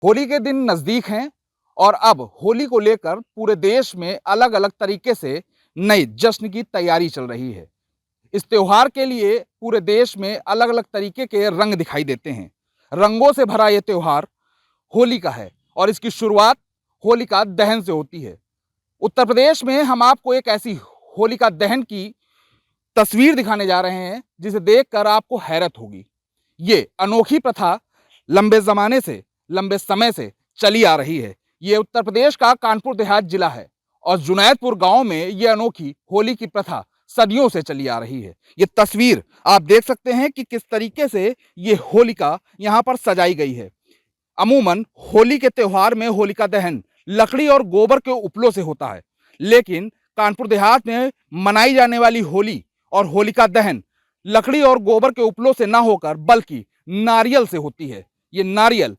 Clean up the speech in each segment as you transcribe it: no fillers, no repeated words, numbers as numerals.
होली के दिन नज़दीक हैं और अब होली को लेकर पूरे देश में अलग-अलग तरीके से नए जश्न की तैयारी चल रही है। इस त्योहार के लिए पूरे देश में अलग-अलग तरीके के रंग दिखाई देते हैं। रंगों से भरा ये त्योहार होली का है और इसकी शुरुआत होलिका दहन से होती है। उत्तर प्रदेश में हम आपको एक ऐसी होलिका दहन की तस्वीर दिखाने जा रहे हैं जिसे देखकर आपको हैरत होगी। ये अनोखी प्रथा लंबे ज़माने से, लंबे समय से चली आ रही है। ये उत्तर प्रदेश का कानपुर देहात जिला है और जुनैदपुर गांव में ये अनोखी होली की प्रथा सदियों से चली आ रही है। ये तस्वीर आप देख सकते हैं कि किस तरीके से ये होलिका यहाँ पर सजाई गई है। अमूमन होली के त्योहार में होलिका दहन लकड़ी और गोबर के उपलों से होता है, लेकिन कानपुर देहात में मनाई जाने वाली होली और होलिका दहन लकड़ी और गोबर के उपलों से ना होकर बल्कि नारियल से होती है। ये नारियल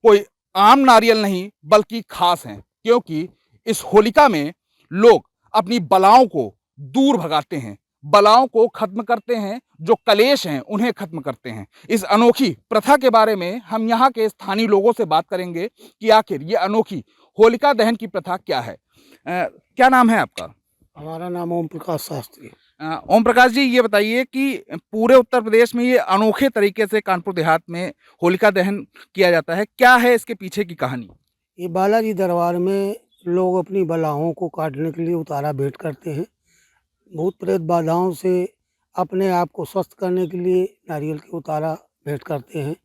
कोई आम नारियल नहीं बल्कि खास हैं, क्योंकि इस होलिका में लोग अपनी बलाओं को दूर भगाते हैं, बलाओं को खत्म करते हैं, जो कलेश हैं उन्हें खत्म करते हैं। इस अनोखी प्रथा के बारे में हम यहाँ के स्थानीय लोगों से बात करेंगे कि आखिर ये अनोखी होलिका दहन की प्रथा क्या है। क्या नाम है आपका? हमारा नाम ओम प्रकाश शास्त्री। ओम प्रकाश जी, ये बताइए कि पूरे उत्तर प्रदेश में ये अनोखे तरीके से कानपुर देहात में होलिका दहन किया जाता है, क्या है इसके पीछे की कहानी? ये बालाजी दरबार में लोग अपनी बलाओं को काटने के लिए उतारा भेंट करते हैं। भूत प्रेत बाधाओं से अपने आप को स्वस्थ करने के लिए नारियल के उतारा भेंट करते हैं।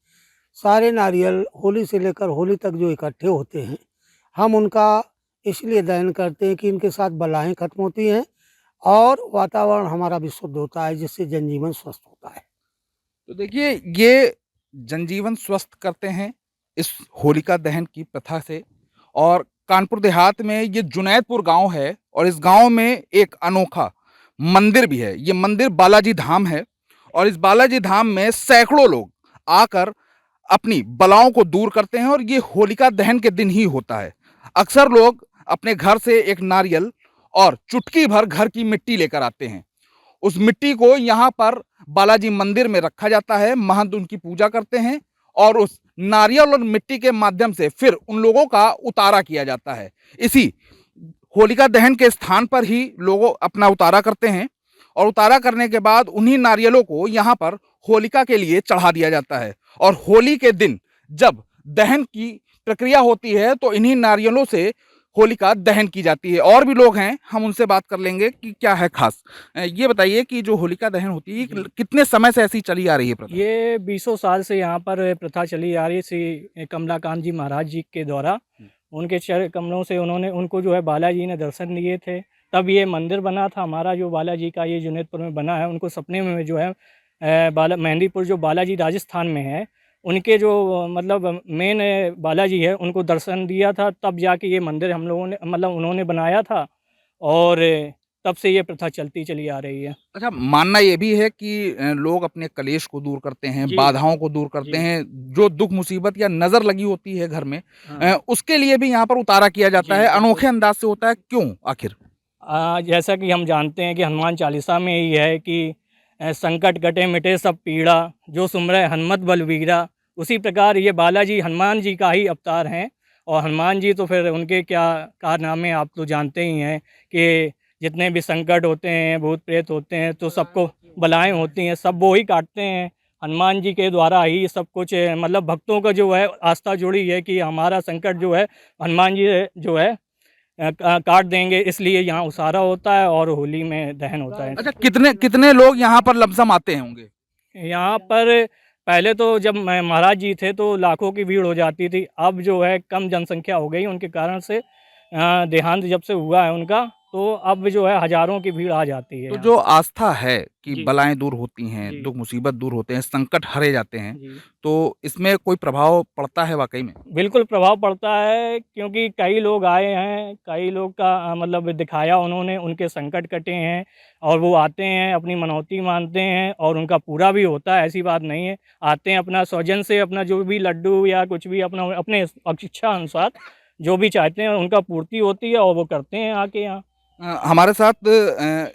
सारे नारियल होली से लेकर होली तक जो इकट्ठे होते हैं, हम उनका इसलिए दहन करते हैं कि इनके साथ बलाएँ खत्म होती हैं और वातावरण हमारा भी शुद्ध होता है, जिससे जनजीवन स्वस्थ होता है। तो देखिए, ये जनजीवन स्वस्थ करते हैं इस होलिका दहन की प्रथा से। और कानपुर देहात में ये जुनैदपुर गांव है और इस गांव में एक अनोखा मंदिर भी है। ये मंदिर बालाजी धाम है और इस बालाजी धाम में सैकड़ों लोग आकर अपनी बलाओं को दूर करते हैं और ये होलिका दहन के दिन ही होता है। अक्सर लोग अपने घर से एक नारियल और चुटकी भर घर की मिट्टी लेकर आते हैं। उस मिट्टी को यहाँ पर बालाजी मंदिर में रखा जाता है, महंत उनकी पूजा करते हैं और उस नारियल और मिट्टी के माध्यम से फिर उन लोगों का उतारा किया जाता है। इसी होलिका दहन के स्थान पर ही लोग अपना उतारा करते हैं और उतारा करने के बाद उन्हीं नारियलों को यहाँ पर होलिका के लिए चढ़ा दिया जाता है। और होली के दिन जब दहन की प्रक्रिया होती है तो इन्हीं नारियलों से होलिका दहन की जाती है। और भी लोग हैं, हम उनसे बात कर लेंगे कि क्या है खास। ये बताइए कि जो होलिका दहन होती है कितने समय से ऐसी चली आ रही है प्रथा? ये बीसों साल से यहाँ पर प्रथा चली आ रही है। श्री कमलाकांत जी महाराज जी के द्वारा उनके चरण कमलों से उनको जो है बालाजी ने दर्शन दिए थे, तब ये मंदिर बना था। हमारा जो बालाजी का ये जुनैदपुर में बना है, उनको सपने में जो है मेहंदीपुर जो बालाजी राजस्थान में है, उनके जो मतलब मेन बालाजी है, उनको दर्शन दिया था, तब जाके ये मंदिर हम लोगों ने मतलब उन्होंने बनाया था और तब से ये प्रथा चलती चली आ रही है। अच्छा, मानना ये भी है कि लोग अपने कलेश को दूर करते हैं, जी, बाधाओं को दूर करते जी। हैं, जो दुख मुसीबत या नज़र लगी होती है घर में, हाँ। उसके लिए भी यहाँ पर उतारा किया जाता जी, है, बिल्कुल। अनोखे अंदाज से होता है, क्यों आखिर? जैसा कि हम जानते हैं कि हनुमान चालीसा में ही है कि संकट कटे मिटे सब पीड़ा, जो सुमरे हनुमत बलवीरा। उसी प्रकार ये बालाजी हनुमान जी का ही अवतार हैं और हनुमान जी तो फिर उनके क्या कारनामे आप तो जानते ही हैं कि जितने भी संकट होते हैं, भूत प्रेत होते हैं, तो सबको बलाएँ होती हैं, सब वो ही काटते हैं। हनुमान जी के द्वारा ही सब कुछ मतलब भक्तों का जो है आस्था जुड़ी है कि हमारा संकट जो है हनुमान जी जो है काट देंगे, इसलिए यहाँ उसारा होता है और होली में दहन होता है। अच्छा, कितने कितने लोग यहाँ पर लमसम आते होंगे? यहाँ पर पहले तो जब महाराज जी थे तो लाखों की भीड़ हो जाती थी, अब जो है कम जनसंख्या हो गई उनके कारण से, देहांत जब से हुआ है उनका, तो अब जो है हज़ारों की भीड़ आ जाती है तो यहाँ। जो आस्था है कि जी, बलाएँ दूर होती हैं, जी, दुख मुसीबत दूर होते हैं, संकट हरे जाते हैं, जी। तो इसमें कोई प्रभाव पड़ता है वाक़ई में? बिल्कुल प्रभाव पड़ता है, क्योंकि कई लोग आए हैं, कई लोग का मतलब दिखाया उन्होंने, उनके संकट कटे हैं और वो आते हैं, अपनी मनौती मानते हैं और उनका पूरा भी होता है, ऐसी बात नहीं है। आते हैं अपना स्वजन से अपना जो भी लड्डू या कुछ भी अपना अपने इच्छा अनुसार जो भी चाहते हैं उनका पूर्ति होती है और वो करते हैं आके यहाँ। हमारे साथ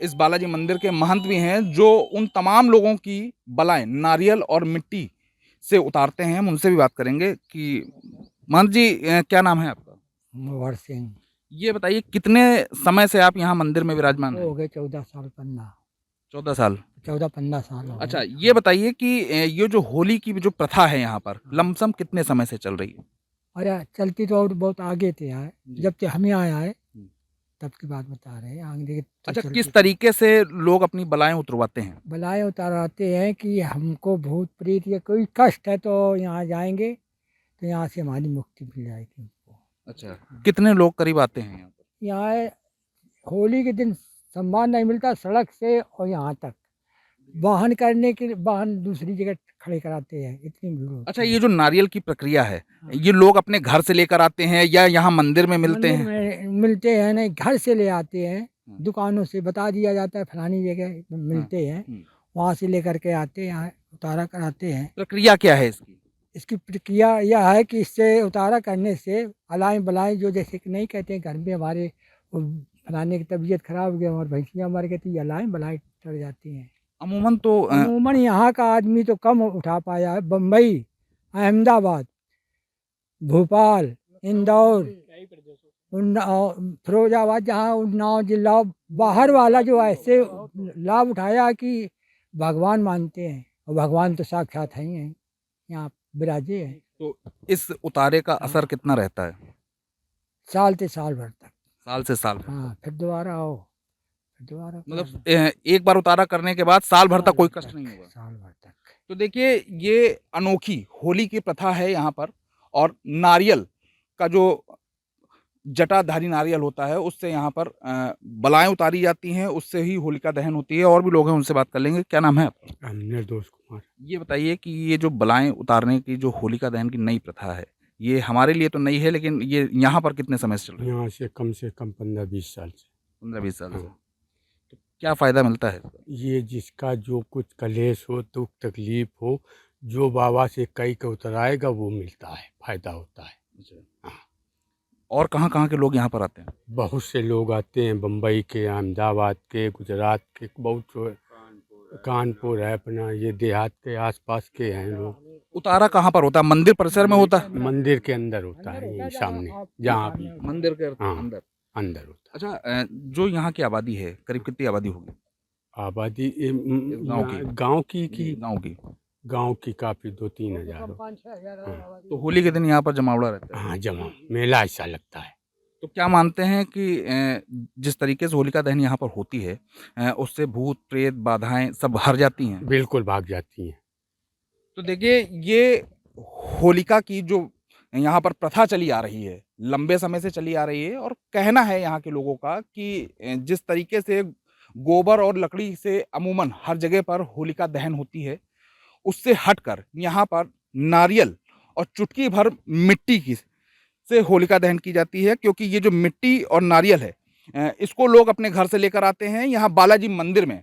इस बालाजी मंदिर के महंत भी हैं जो उन तमाम लोगों की बलाएँ नारियल और मिट्टी से उतारते हैं। हम उनसे भी बात करेंगे कि महंत जी क्या नाम है आपका? मोहर सिंह। ये बताइए कितने समय से आप यहाँ मंदिर में विराजमान हैं? हो गए 14 साल 15 14 साल। 14-15 साल हो गए। अच्छा, ये बताइए कि ये जो होली की जो प्रथा है यहाँ पर लमसम कितने समय से चल रही है? अरे चलती तो और बहुत आगे थे यार, जी। जब से हम यहाँ आए हम्म। तब की बात बता रहे हैं। आगे तो अच्छा, चलती किस तरीके से लोग अपनी बलाएं उतरवाते हैं? बलाएं उतारते हैं कि हमको भूत प्रेत या कोई कष्ट है तो यहाँ जाएंगे तो यहाँ से हमारी मुक्ति मिल जाएगी हमको। अच्छा, कितने लोग करीब आते हैं यहाँ पर? यहाँ होली के दिन सम्मान नहीं मिलता सड़क से और यहाँ तक वाहन करने के वाहन दूसरी जगह खड़े कराते हैं, इतनी भीड़ होती अच्छा, है। ये जो नारियल की प्रक्रिया है, हाँ। ये लोग अपने घर से लेकर आते हैं या यहाँ मंदिर में मिलते मंदिर हैं? में मिलते हैं, नहीं घर से ले आते हैं, हाँ। दुकानों से बता दिया जाता है फलानी जगह मिलते हैं, वहाँ से लेकर के आते हैं, यहाँ उतारा कराते हैं। प्रक्रिया क्या है इसकी? इसकी प्रक्रिया यह है कि इससे उतारा करने से अलाएं बलाएं जो जैसे कि नहीं कहते हैं घर में हमारे वो फलाने की तबीयत खराब हो गई और भैंसियाँ मर गई, तो ये अलाएं बलाएं चढ़ जाती हैं। अमूमन तो अमूमन यहाँ का आदमी तो कम उठा पाया है। बम्बई, अहमदाबाद, भोपाल, इंदौर, फिरोजाबाद, जहाँ उन्नाव जिला बाहर वाला जो ऐसे लाभ उठाया कि भगवान मानते हैं, और भगवान तो साक्षात हैं ही हैं, यहाँ विराजे हैं। तो इस उतारे का असर कितना रहता है? साल से साल भर तक। साल से साल भर। हाँ, फिर दोबारा आओ, फिर दोबारा मतलब एक बार उतारा करने के बाद साल भर तक कोई कष्ट नहीं होगा। साल भर तक। तो देखिए, ये अनोखी होली की प्रथा है यहाँ पर, और नारियल का जो जटाधारी नारियल होता है उससे यहाँ पर बलाएं उतारी जाती हैं, उससे ही होलिका दहन होती है। और भी लोग हैं, उनसे बात कर लेंगे। क्या नाम है आपका? निर्दोष कुमार। ये बताइए कि ये जो बलाएं उतारने की जो होलिका दहन की नई प्रथा है, ये हमारे लिए तो नई है, लेकिन ये यहाँ पर कितने समय से चल रही है? यहाँ से कम 15-20 साल से। 15-20 साल से। हाँ। तो क्या फ़ायदा मिलता है? ये जिसका जो कुछ कलेश हो, दुख तकलीफ हो, जो बाबा से कई के उतराएगा वो मिलता है, फायदा होता है। हाँ। और कहाँ के लोग यहाँ पर आते हैं? बहुत से लोग आते हैं, बम्बई के, अहमदाबाद के, गुजरात के, बहुत कानपुर है अपना, ये देहात के आसपास के हैं लोग। उतारा कहाँ पर होता है? मंदिर परिसर में होता है? मंदिर के अंदर होता है, ये सामने जहाँ भी मंदिर के हाँ। अंदर अंदर होता है। अच्छा, जो यहाँ की आबादी है, करीब कितनी आबादी होगी? आबादी गाँव की गांव की काफी 2-3 हज़ार। 5-6 हज़ार। तो होली के दिन यहाँ पर जमावड़ा रहता है। हाँ, जमा मेला ऐसा लगता है। तो क्या मानते हैं कि जिस तरीके से होलिका दहन यहाँ पर होती है, उससे भूत प्रेत बाधाएं सब हर जाती हैं? बिल्कुल भाग जाती हैं। तो देखिए, ये होलिका की जो यहाँ पर प्रथा चली आ रही है, लंबे समय से चली आ रही है, और कहना है यहाँ के लोगों का कि जिस तरीके से गोबर और लकड़ी से अमूमन हर जगह पर होलिका दहन होती है, उससे हटकर यहाँ पर नारियल और चुटकी भर मिट्टी की से होलिका दहन की जाती है। क्योंकि ये जो मिट्टी और नारियल है, इसको लोग अपने घर से लेकर आते हैं, यहाँ बालाजी मंदिर में,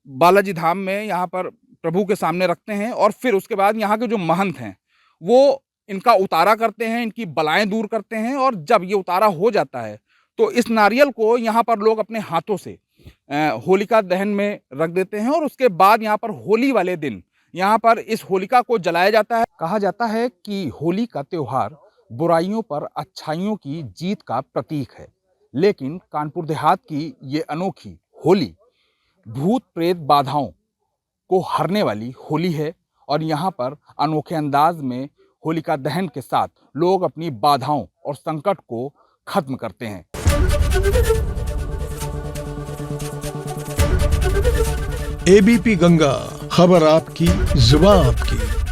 बालाजी धाम में यहाँ पर प्रभु के सामने रखते हैं, और फिर उसके बाद यहाँ के जो महंत हैं वो इनका उतारा करते हैं, इनकी बलाएं दूर करते हैं। और जब ये उतारा हो जाता है तो इस नारियल को यहाँ पर लोग अपने हाथों से होलिका दहन में रख देते हैं, और उसके बाद यहाँ पर होली वाले दिन यहाँ पर इस होलिका को जलाया जाता है। कहा जाता है कि होली का त्योहार बुराइयों पर अच्छाइयों की जीत का प्रतीक है, लेकिन कानपुर देहात की ये अनोखी होली भूत प्रेत बाधाओं को हरने वाली होली है। और यहाँ पर अनोखे अंदाज में होलिका दहन के साथ लोग अपनी बाधाओं और संकट को खत्म करते हैं। एबीपी गंगा, खबर आपकी, जुबान आपकी।